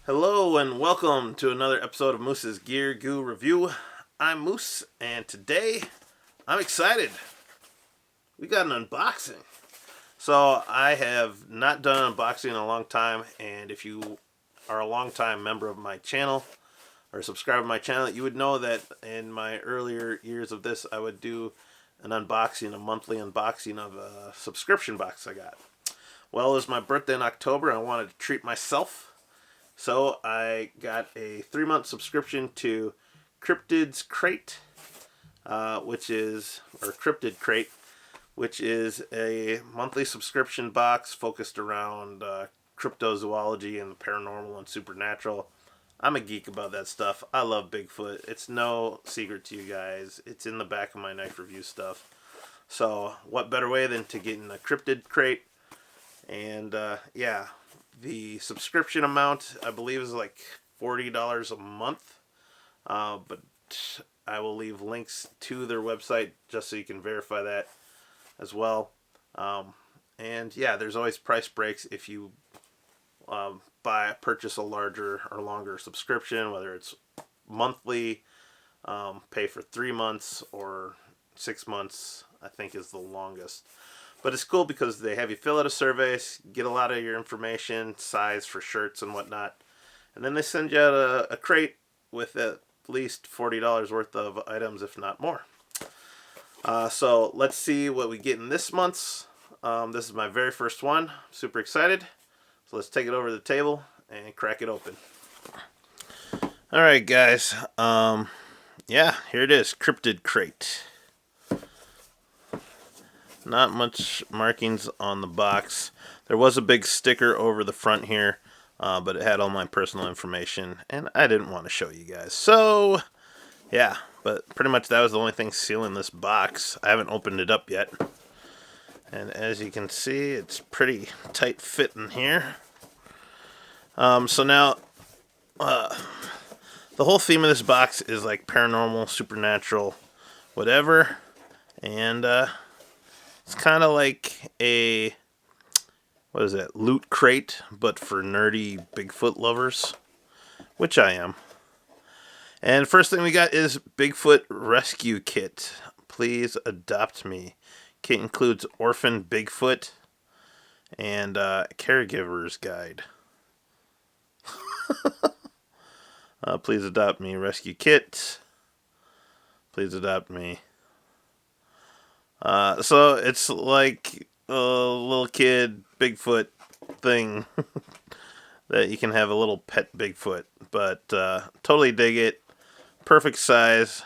Hello and welcome to another episode of Moose's Gear Goo Review. I'm Moose and today I'm excited. We got an unboxing. So I have not done an unboxing in a long time, and if you are a long-time member of my channel or subscriber to my channel, you would know that in my earlier years of this I would do an unboxing, a monthly unboxing of a subscription box I got. Well, it was my birthday in October and I wanted to treat myself. So I got a 3-month subscription to Cryptid Crate, Cryptid Crate, which is a monthly subscription box focused around cryptozoology and the paranormal and supernatural. I'm a geek about that stuff. I love Bigfoot. It's no secret to you guys. It's in the back of my knife review stuff. So what better way than to get in a Cryptid Crate? And yeah. The subscription amount, I believe, is like $40 a month. But I will leave links to their website just so you can verify that as well. And yeah, there's always price breaks if you purchase a larger or longer subscription, whether it's monthly, pay for 3 months, or 6 months, I think is the longest. But it's cool because they have you fill out a survey, get a lot of your information, size for shirts and whatnot. And then they send you out a crate with at least $40 worth of items, if not more. So let's see what we get in this month's. This is my very first one. Super excited. So let's take it over to the table and crack it open. Alright guys. Yeah, here it is. Cryptid Crate. Not much markings on the box. There was a big sticker over the front here, but it had all my personal information, and I didn't want to show you guys. So, yeah, but pretty much that was the only thing sealing this box. I haven't opened it up yet. And as you can see, it's pretty tight fit in here. So now, the whole theme of this box is like paranormal, supernatural, whatever. And, it's kind of like a, loot crate, but for nerdy Bigfoot lovers, which I am. And first thing we got is Bigfoot Rescue Kit. Please adopt me. Kit includes orphan Bigfoot and caregiver's guide. Please adopt me. Rescue Kit. Please adopt me. So it's like a little kid Bigfoot thing that you can have a little pet Bigfoot, but totally dig it. Perfect size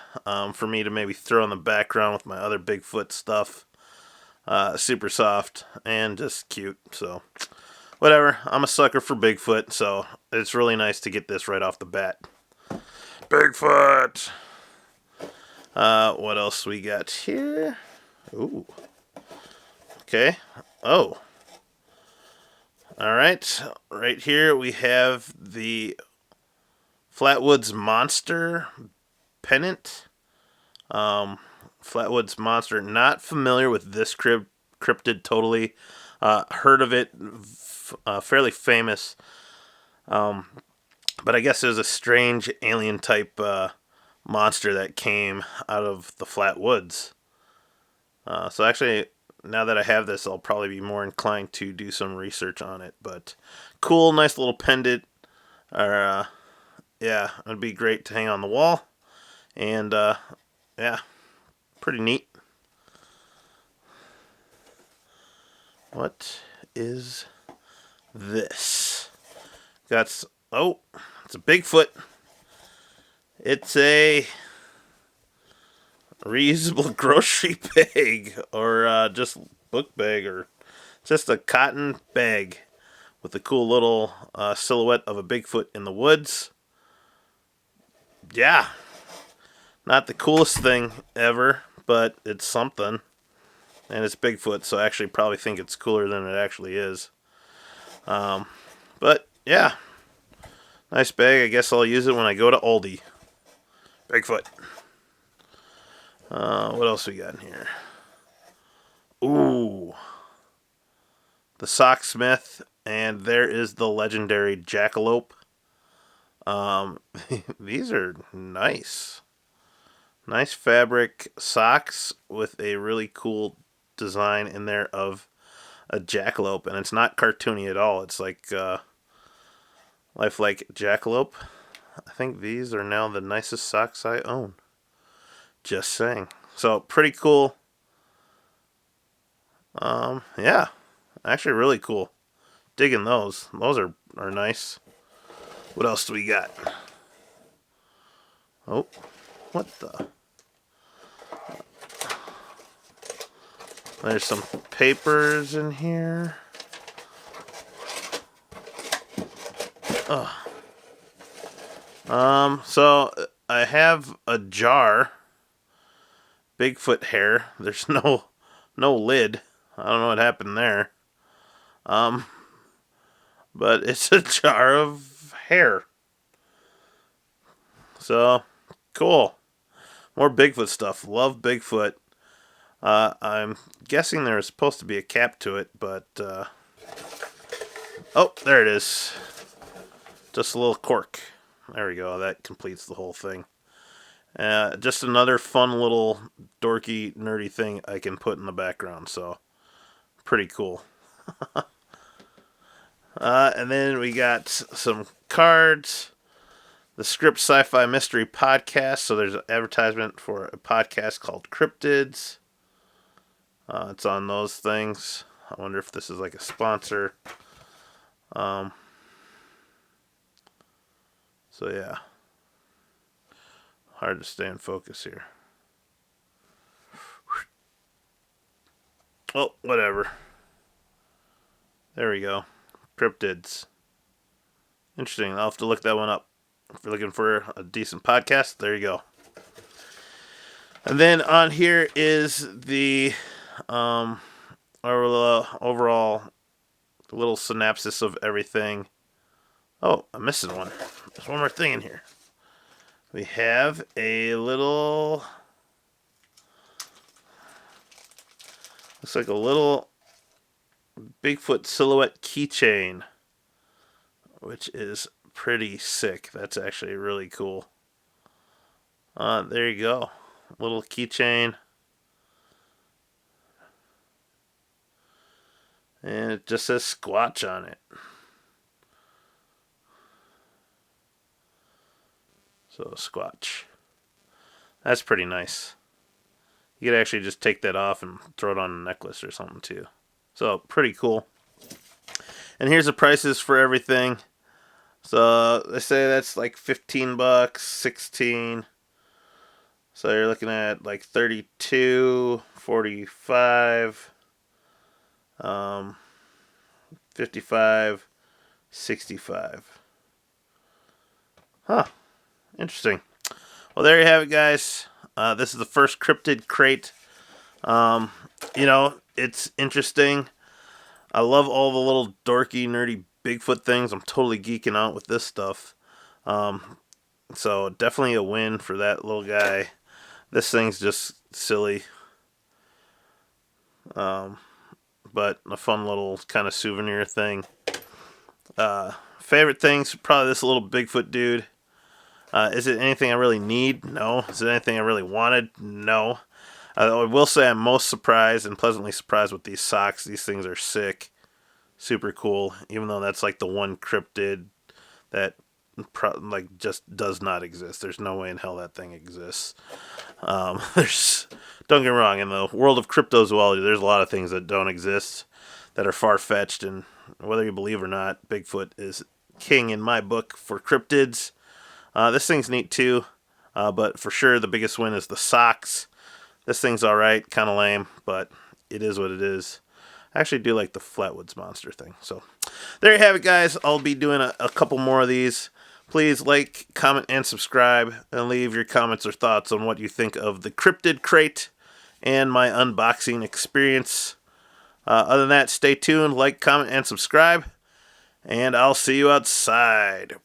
for me to maybe throw in the background with my other Bigfoot stuff. Super soft and just cute. So whatever. I'm a sucker for Bigfoot, so it's really nice to get this right off the bat. Bigfoot. What else we got here? Ooh. Okay. Oh. Alright. Right here we have the Flatwoods Monster Pennant. Flatwoods Monster. Not familiar with this cryptid totally. Heard of it. Fairly famous. But I guess it was a strange alien type monster that came out of the Flatwoods. So actually, now that I have this, I'll probably be more inclined to do some research on it. But cool, nice little pendant. Or, yeah, it'd be great to hang on the wall. And, yeah, pretty neat. What is this? It's a Bigfoot. It's a reusable grocery bag, or just book bag, or just a cotton bag with a cool little silhouette of a Bigfoot in the woods. Yeah, not the coolest thing ever, but it's something, and it's Bigfoot, so I actually probably think it's cooler than it actually is. But yeah, nice bag. I guess I'll use it when I go to Aldi. Bigfoot. What else we got in here? Ooh. The Socksmith, and there is the legendary Jackalope. These are nice. Nice fabric socks with a really cool design in there of a jackalope, and it's not cartoony at all. It's like lifelike jackalope. I think these are now the nicest socks I own. Just saying. So pretty cool. Yeah, actually really cool. Digging those. Those are nice. What else do we got? Oh, what the? There's some papers in here. So I have a jar. Bigfoot hair. There's no lid. I don't know what happened there. But it's a jar of hair. So cool. More Bigfoot stuff. Love Bigfoot. I'm guessing there's supposed to be a cap to it, but oh, there it is. Just a little cork. There we go. That completes the whole thing. Just another fun little dorky, nerdy thing I can put in the background. So pretty cool. And then we got some cards. The Script Sci-Fi Mystery Podcast. So there's an advertisement for a podcast called Cryptids. It's on those things. I wonder if this is like a sponsor. So yeah. Hard to stay in focus here. Well, whatever. There we go. Cryptids. Interesting. I'll have to look that one up. If you're looking for a decent podcast, there you go. And then on here is the overall little synopsis of everything. Oh, I'm missing one. There's one more thing in here. We have a little... Looks like a little Bigfoot silhouette keychain, which is pretty sick. That's actually really cool. There you go. Little keychain. And it just says Squatch on it. So, Squatch. That's pretty nice. You could actually just take that off and throw it on a necklace or something too. So, pretty cool. And here's the prices for everything. So, they say that's like $15, 16. So, you're looking at like 32, 45, 55, 65. Huh. Interesting. Well, there you have it, guys. This is the first Cryptid Crate. It's interesting. I love all the little dorky, nerdy Bigfoot things. I'm totally geeking out with this stuff. So definitely a win for that little guy. This thing's just silly. But a fun little kind of souvenir thing. Favorite things, probably this little Bigfoot dude. Is it anything I really need? No. Is it anything I really wanted? No. I will say I'm most surprised and pleasantly surprised with these socks. These things are sick. Super cool. Even though that's like the one cryptid that just does not exist. There's no way in hell that thing exists. Don't get me wrong, in the world of cryptozoology, there's a lot of things that don't exist that are far-fetched, and whether you believe or not, Bigfoot is king in my book for cryptids. This thing's neat too, but for sure the biggest win is the socks. This thing's alright, kind of lame, but it is what it is. I actually do like the Flatwoods monster thing. So there you have it, guys. I'll be doing a couple more of these. Please like, comment, and subscribe, and leave your comments or thoughts on what you think of the Cryptid Crate and my unboxing experience. Other than that, stay tuned, like, comment, and subscribe, and I'll see you outside.